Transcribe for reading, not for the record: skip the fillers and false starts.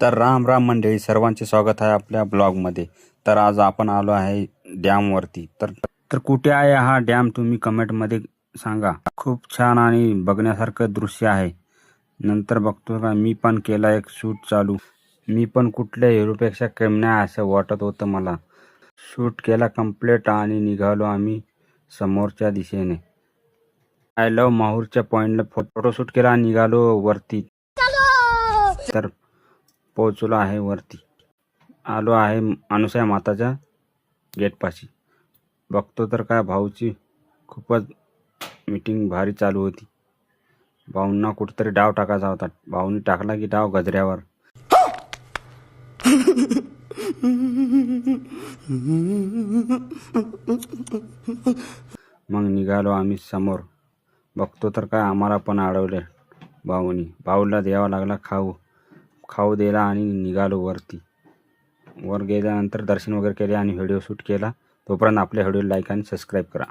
तर राम राम मंडळी, सर्वांचे स्वागत आहे आपल्या ब्लॉगमध्ये. तर आज आपण आलो आहे डॅमवरती. तर कुठे आहे हा डॅम तुम्ही कमेंटमध्ये सांगा. खूप छान आणि बघण्यासारखं दृश्य आहे. नंतर बघतो का मी पण केला एक शूट चालू. मी पण कुठल्या हिरोपेक्षा कमी नाही असं वाटत होतं मला. शूट केला कंप्लीट आणि निघालो आम्ही समोरच्या दिशेने. आय लव्ह माहूरच्या पॉइंटला फोटोशूट केला आणि निघालो वरती. तर पोहोचलो आहे वरती. आलो आहे अनुसया माताच्या गेटपाशी. बघतो तर काय भाऊची खूपच मीटिंग भारी चालू होती. भाऊंना कुठेतरी डाव टाकायचा होता. भाऊनी टाकला की डाव गजऱ्यावर. मग निघालो आम्ही समोर. बघतो तर काय आम्हाला पण अडवले भाऊनी. भाऊला द्यावा लागला खाऊ दिला आणि निघालो वरती. वर गेल्यानंतर दर्शन वगैरे केले आणि व्हिडिओ शूट केला. तोपर्यंत आपल्या व्हिडिओ लाईक आणि सबस्क्राईब करा.